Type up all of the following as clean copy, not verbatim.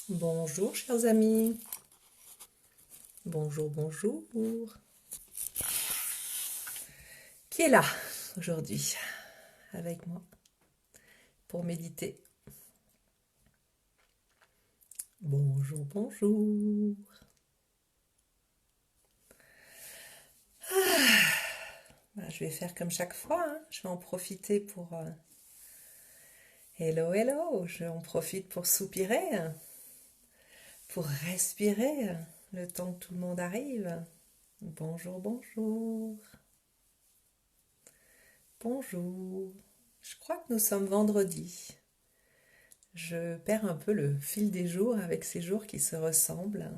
Bonjour chers amis, bonjour, bonjour. Qui est là aujourd'hui avec moi pour méditer? Bonjour, bonjour. Je vais faire comme chaque fois, hein. Je vais en profiter pour... Hello, hello, j'en profite pour soupirer, pour respirer le temps que tout le monde arrive. Bonjour, bonjour. Bonjour. Je crois que nous sommes vendredi. Je perds un peu le fil des jours avec ces jours qui se ressemblent.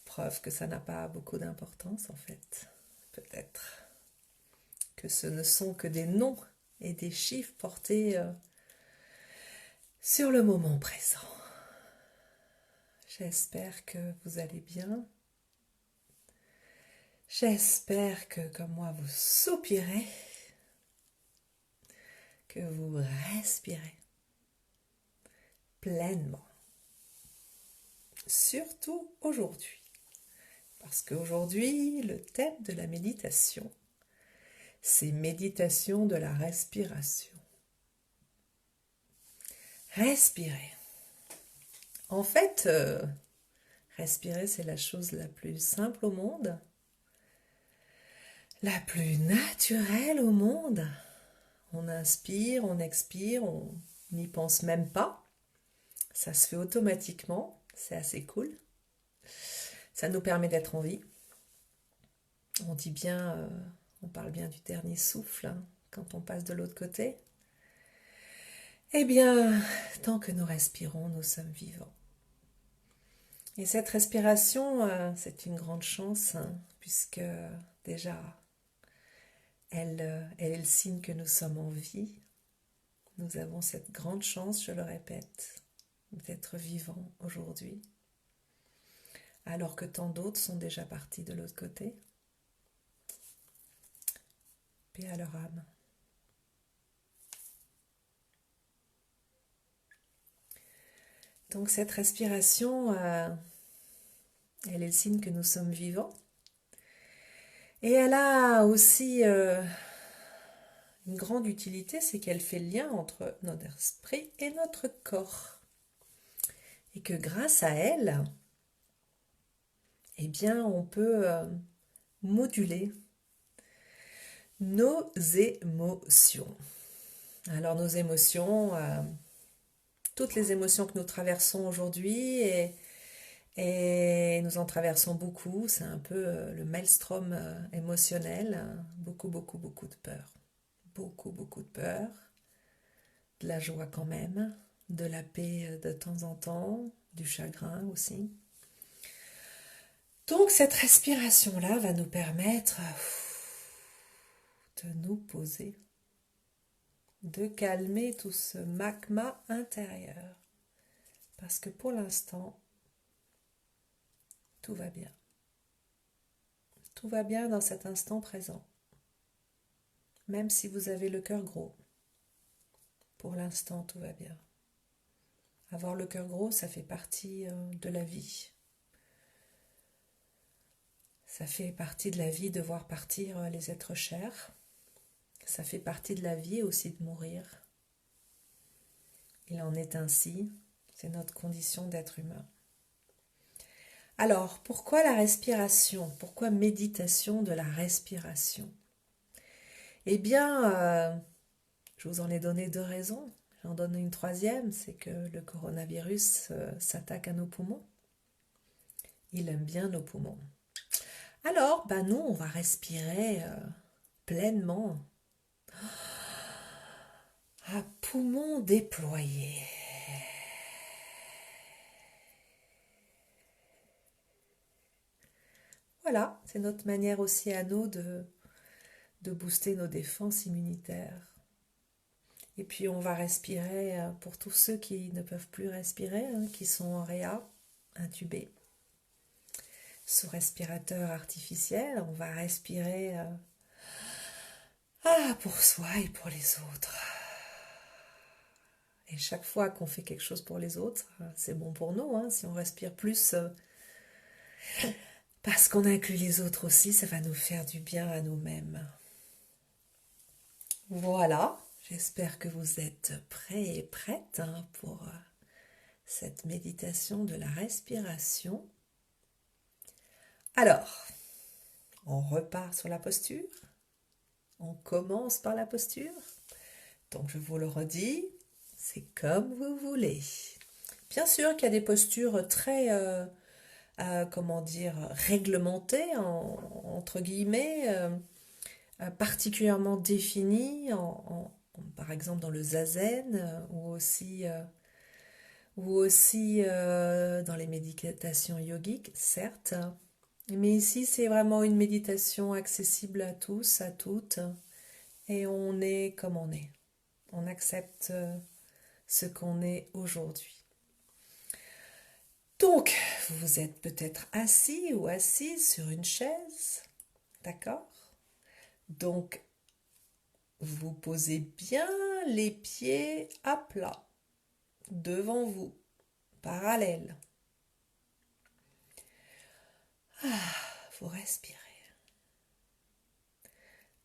Preuve que ça n'a pas beaucoup d'importance en fait. Peut-être que ce ne sont que des noms et des chiffres portés sur le moment présent. J'espère que vous allez bien. J'espère que comme moi vous soupirez, que vous respirez pleinement. Surtout aujourd'hui. Parce qu'aujourd'hui, le thème de la méditation, c'est méditation de la respiration. Respirer. En fait, respirer, c'est la chose la plus simple au monde, la plus naturelle au monde. On inspire, on expire, on n'y pense même pas. Ça se fait automatiquement, c'est assez cool. Ça nous permet d'être en vie. On dit bien, on parle bien du dernier souffle, hein, quand on passe de l'autre côté. Eh bien, tant que nous respirons, nous sommes vivants. Et cette respiration, c'est une grande chance, hein, puisque déjà, elle est le signe que nous sommes en vie. Nous avons cette grande chance, je le répète, d'être vivants aujourd'hui, alors que tant d'autres sont déjà partis de l'autre côté. Paix à leur âme. Donc cette respiration, elle est le signe que nous sommes vivants. Et elle a aussi une grande utilité, c'est qu'elle fait le lien entre notre esprit et notre corps. Et que grâce à elle, eh bien, on peut moduler nos émotions. Alors nos émotions, toutes les émotions que nous traversons aujourd'hui, et nous en traversons beaucoup, c'est un peu le maelstrom émotionnel, beaucoup, beaucoup, beaucoup de peur. Beaucoup, beaucoup de peur, de la joie quand même, de la paix de temps en temps, du chagrin aussi. Donc cette respiration-là va nous permettre de nous poser, de calmer tout ce magma intérieur. Parce que pour l'instant, tout va bien. Tout va bien dans cet instant présent. Même si vous avez le cœur gros, pour l'instant, tout va bien. Avoir le cœur gros, ça fait partie de la vie. Ça fait partie de la vie de voir partir les êtres chers. Ça fait partie de la vie aussi de mourir. Il en est ainsi. C'est notre condition d'être humain. Alors, pourquoi la respiration? Pourquoi méditation de la respiration? Eh bien, je vous en ai donné deux raisons. J'en donne une troisième, c'est que le coronavirus s'attaque à nos poumons. Il aime bien nos poumons. Alors, nous, on va respirer pleinement, à poumons déployés. Voilà, c'est notre manière aussi à nous de booster nos défenses immunitaires. Et puis on va respirer pour tous ceux qui ne peuvent plus respirer, hein, qui sont en réa, intubés, sous respirateur artificiel. On va respirer pour soi et pour les autres. Et chaque fois qu'on fait quelque chose pour les autres, c'est bon pour nous, hein. Si on respire plus parce qu'on inclut les autres aussi, ça va nous faire du bien à nous-mêmes. Voilà, j'espère que vous êtes prêts et prêtes pour cette méditation de la respiration. Alors, on repart sur la posture. On commence par la posture. Donc je vous le redis, c'est comme vous voulez. Bien sûr qu'il y a des postures très, comment dire, réglementées, entre guillemets, particulièrement définies, par exemple dans le zazen, ou aussi dans les méditations yogiques, certes. Mais ici, c'est vraiment une méditation accessible à tous, à toutes, et on est comme on est. On accepte ce qu'on est aujourd'hui. Donc, vous êtes peut-être assis ou assise sur une chaise, d'accord? Donc, vous posez bien les pieds à plat, devant vous, parallèles. Vous respirez.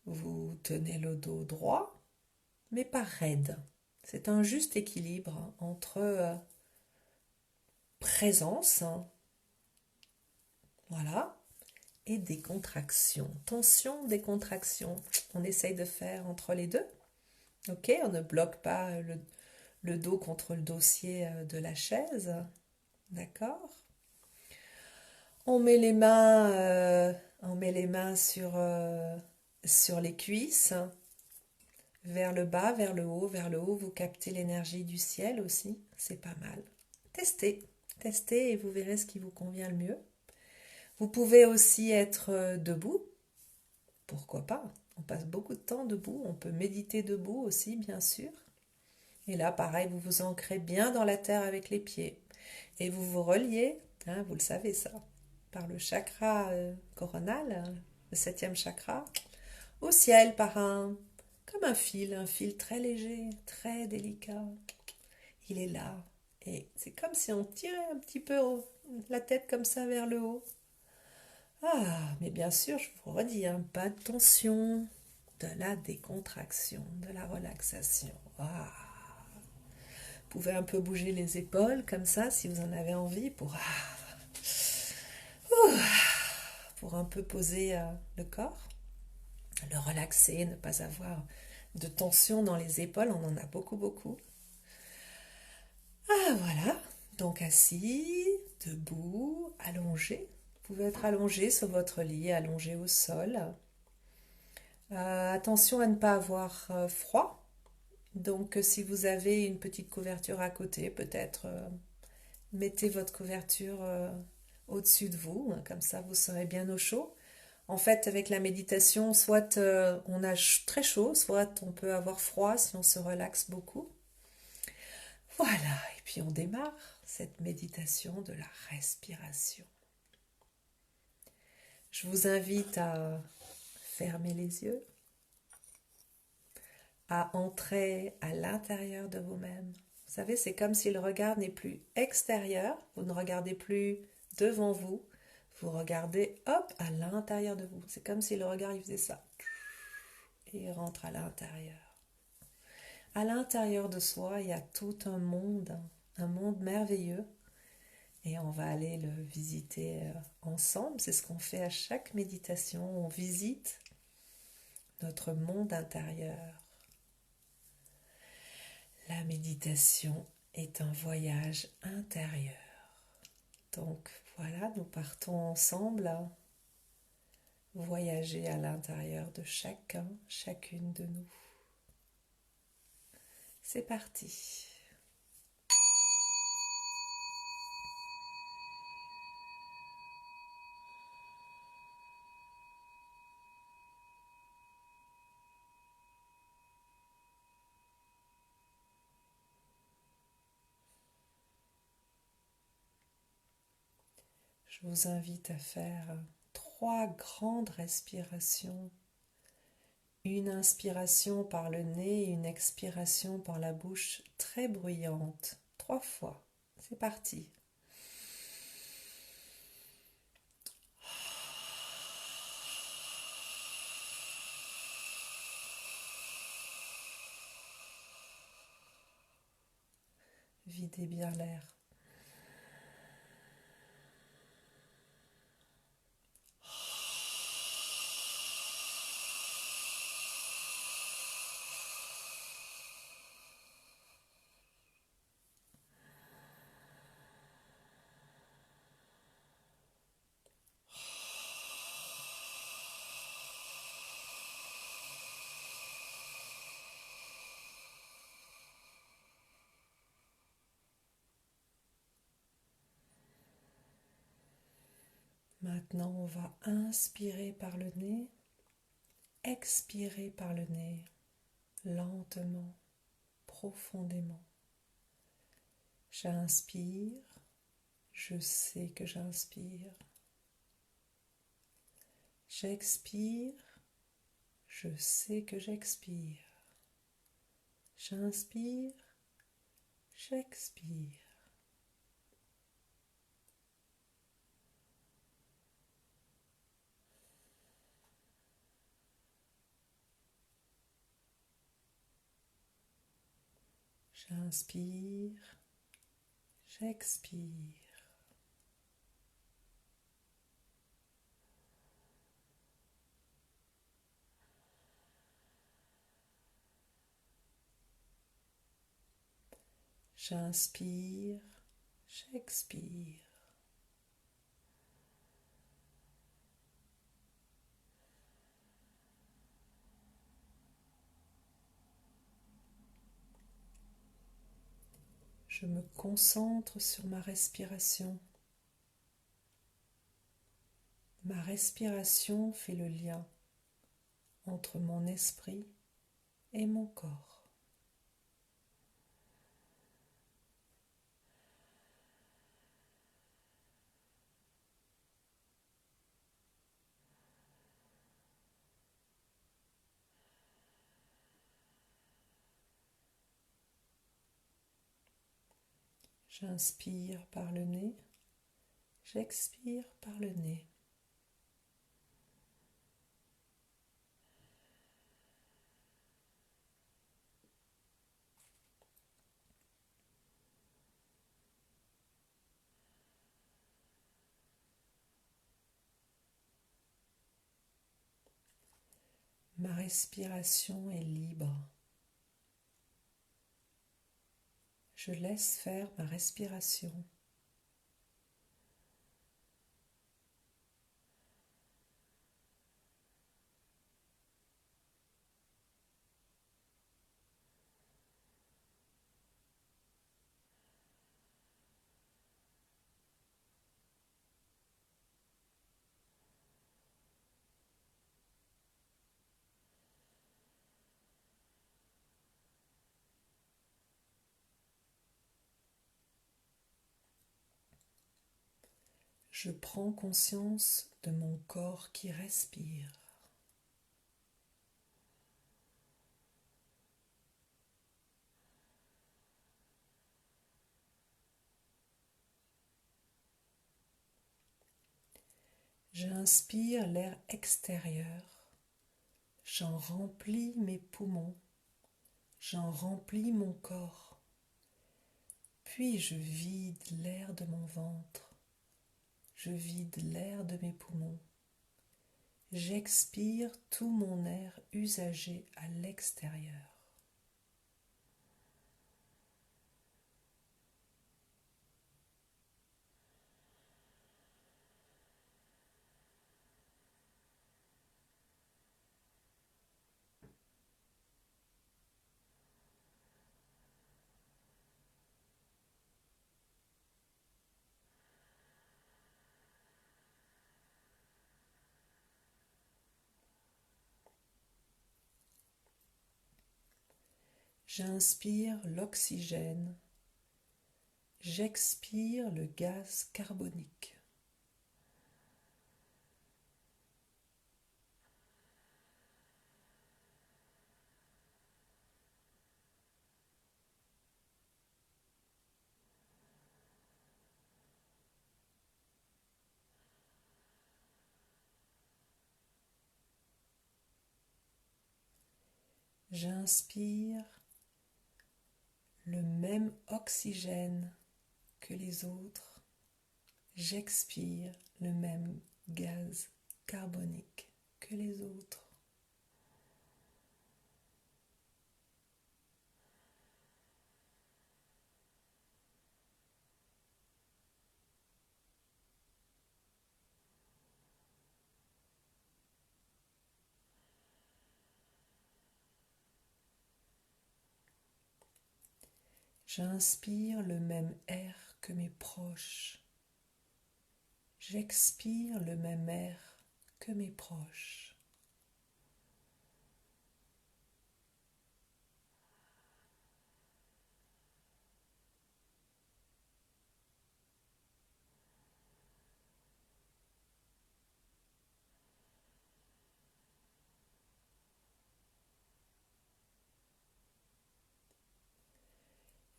Vous tenez le dos droit, mais pas raide. C'est un juste équilibre entre présence, voilà, et décontraction. Tension, décontraction. On essaye de faire entre les deux. Ok, on ne bloque pas le dos contre le dossier de la chaise. D'accord. On met les mains sur les cuisses, vers le bas, vers le haut, vers le haut. Vous captez l'énergie du ciel aussi. C'est pas mal. Testez. Testez et vous verrez ce qui vous convient le mieux. Vous pouvez aussi être debout. Pourquoi pas? On passe beaucoup de temps debout. On peut méditer debout aussi, bien sûr. Et là, pareil, vous vous ancrez bien dans la terre avec les pieds. Et vous vous reliez, vous le savez ça, par le chakra coronal, le 7e chakra, au ciel comme un fil très léger, très délicat. Il est là. Et c'est comme si on tirait un petit peu la tête comme ça vers le haut. Ah, mais bien sûr, je vous redis, pas de tension, de la décontraction, de la relaxation. Ah. Vous pouvez un peu bouger les épaules comme ça si vous en avez envie pour un peu poser le corps, le relaxer, ne pas avoir de tension dans les épaules. On en a beaucoup, beaucoup. Ah, voilà. Donc assis, debout, allongé. Vous pouvez être allongé sur votre lit, allongé au sol. Attention à ne pas avoir froid. Donc si vous avez une petite couverture à côté, peut-être mettez votre couverture au-dessus de vous, comme ça vous serez bien au chaud. En fait, avec la méditation, soit on a très chaud, soit on peut avoir froid si on se relaxe beaucoup. Voilà, et puis on démarre cette méditation de la respiration. Je vous invite à fermer les yeux, à entrer à l'intérieur de vous-même. Vous savez, c'est comme si le regard n'est plus extérieur, vous ne regardez plus devant vous, vous regardez, hop, à l'intérieur de vous. C'est comme si le regard, il faisait ça. Et il rentre à l'intérieur. À l'intérieur de soi, il y a tout un monde merveilleux. Et on va aller le visiter ensemble. C'est ce qu'on fait à chaque méditation. On visite notre monde intérieur. La méditation est un voyage intérieur. Donc voilà, nous partons ensemble voyager à l'intérieur de chacun, chacune de nous. C'est parti. Je vous invite à faire 3 grandes respirations. Une inspiration par le nez, une expiration par la bouche très bruyante. 3 fois. C'est parti. Videz bien l'air. Maintenant, on va inspirer par le nez, expirer par le nez, lentement, profondément. J'inspire, je sais que j'inspire. J'expire, je sais que j'expire. J'inspire, j'expire. J'inspire, j'expire. J'inspire, j'expire. Je me concentre sur ma respiration. Ma respiration fait le lien entre mon esprit et mon corps. J'inspire par le nez, j'expire par le nez. Ma respiration est libre. Je laisse faire ma respiration. Je prends conscience de mon corps qui respire. J'inspire l'air extérieur. J'en remplis mes poumons. J'en remplis mon corps. Puis je vide l'air de mon ventre. Je vide l'air de mes poumons. J'expire tout mon air usagé à l'extérieur. J'inspire l'oxygène. J'expire le gaz carbonique. J'inspire le même oxygène que les autres. J'expire le même gaz carbonique que les autres. J'inspire le même air que mes proches. J'expire le même air que mes proches.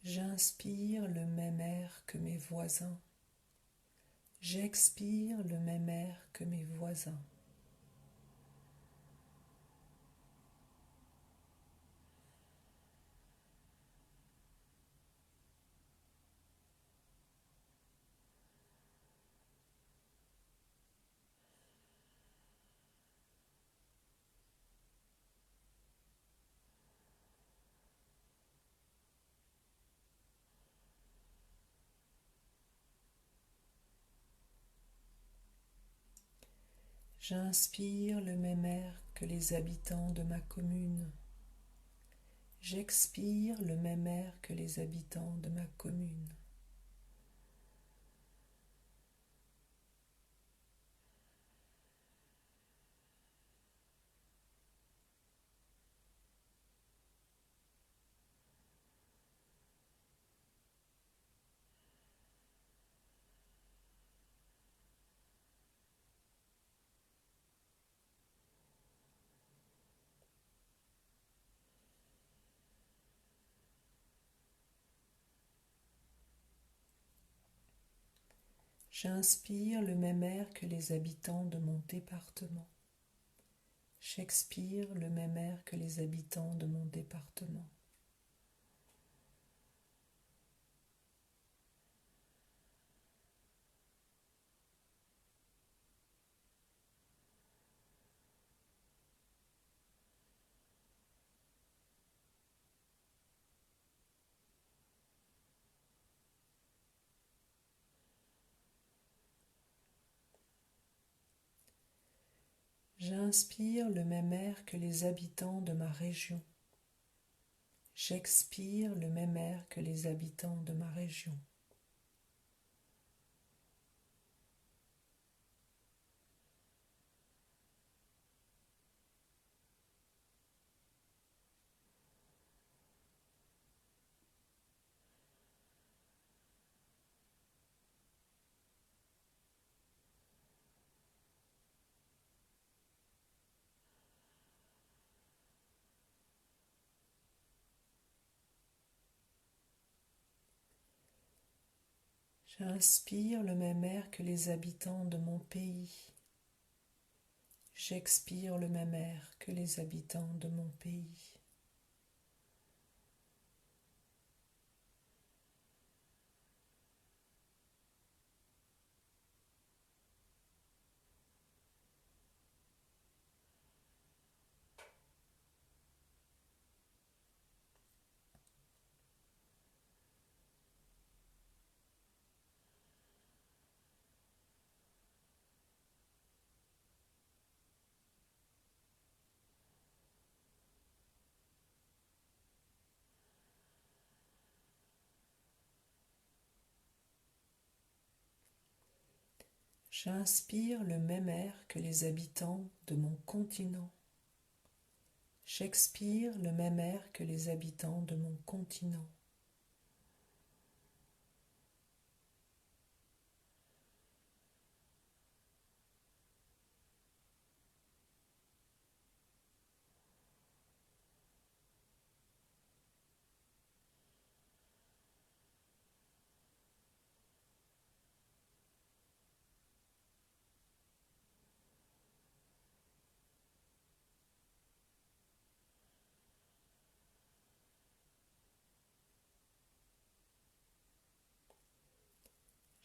J'inspire le même air que mes voisins. J'expire le même air que mes voisins. J'inspire le même air que les habitants de ma commune. J'expire le même air que les habitants de ma commune. J'inspire le même air que les habitants de mon département. J'expire le même air que les habitants de mon département. J'inspire le même air que les habitants de ma région. J'expire le même air que les habitants de ma région. J'inspire le même air que les habitants de mon pays. J'expire le même air que les habitants de mon pays. J'inspire le même air que les habitants de mon continent. J'expire le même air que les habitants de mon continent.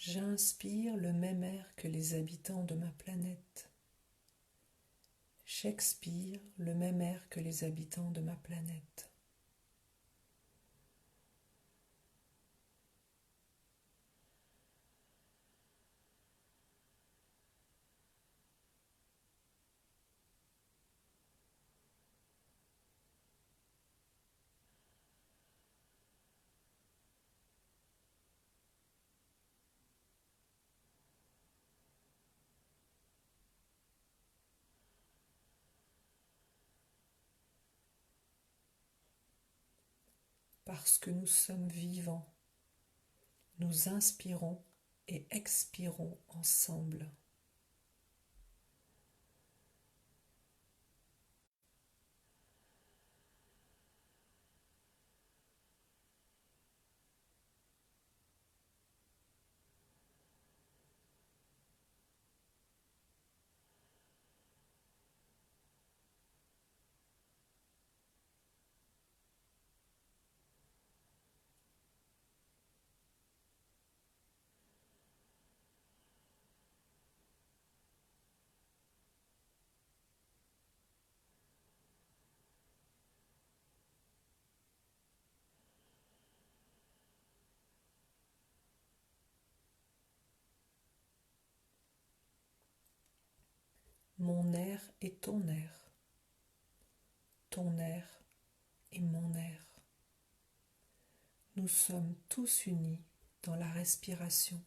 J'inspire le même air que les habitants de ma planète. J'expire le même air que les habitants de ma planète. Parce que nous sommes vivants, nous inspirons et expirons ensemble. Mon air est ton air est mon air. Nous sommes tous unis dans la respiration.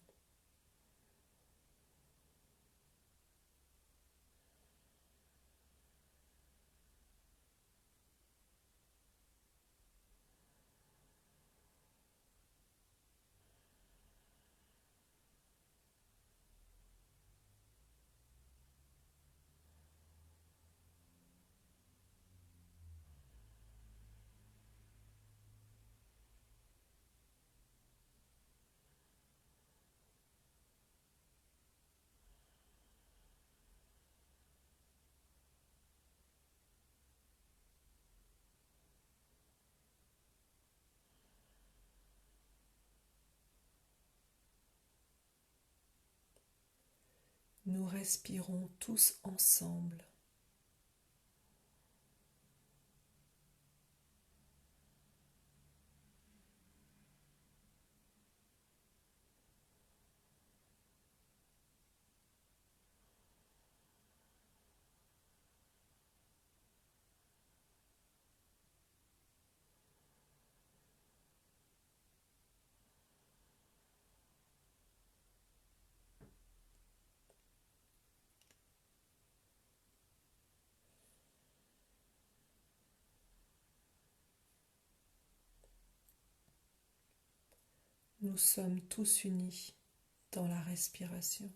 Nous respirons tous ensemble. Nous sommes tous unis dans la respiration.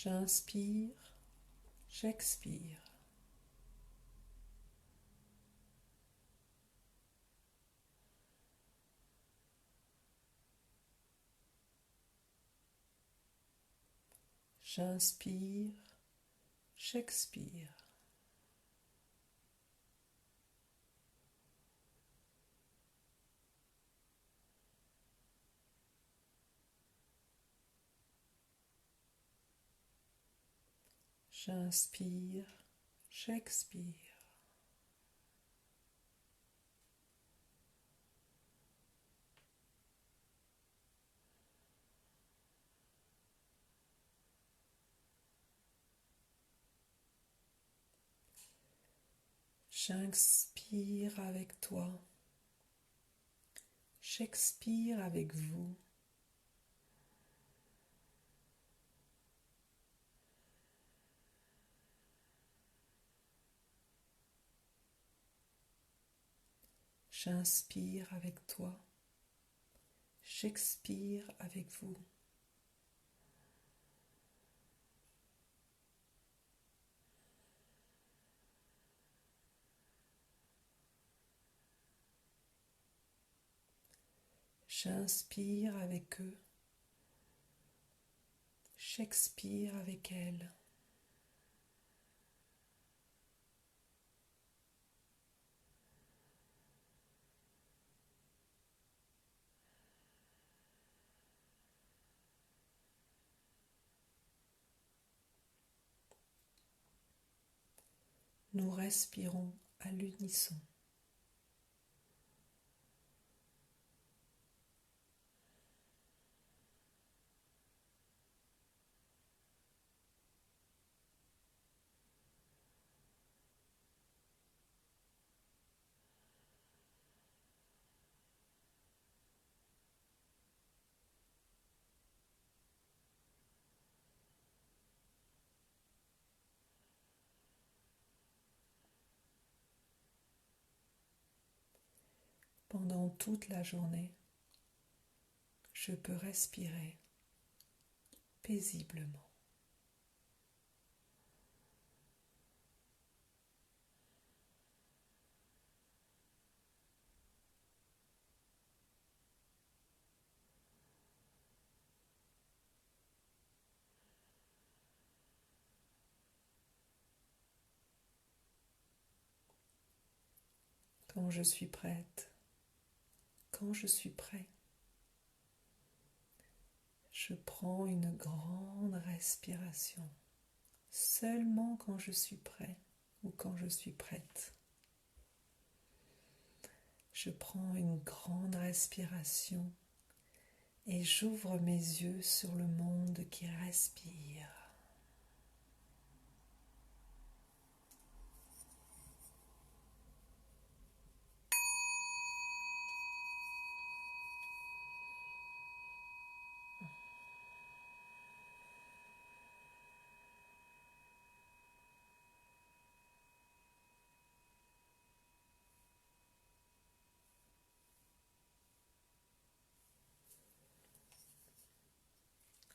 J'inspire, j'expire. J'inspire, j'expire. J'inspire, j'expire. J'inspire avec toi. J'expire avec vous. J'inspire avec toi. J'expire avec vous. J'inspire avec eux. J'expire avec elles. Nous respirons à l'unisson. Pendant toute la journée, je peux respirer paisiblement. Quand je suis prête, quand je suis prêt, je prends une grande respiration, seulement quand je suis prêt ou quand je suis prête. Je prends une grande respiration et j'ouvre mes yeux sur le monde qui respire.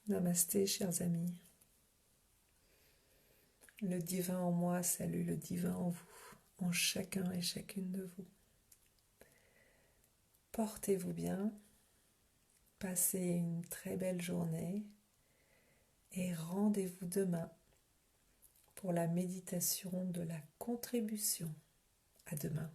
Namasté, chers amis. Le divin en moi salue le divin en vous, en chacun et chacune de vous. Portez-vous bien, passez une très belle journée et rendez-vous demain pour la méditation de la contribution. À demain.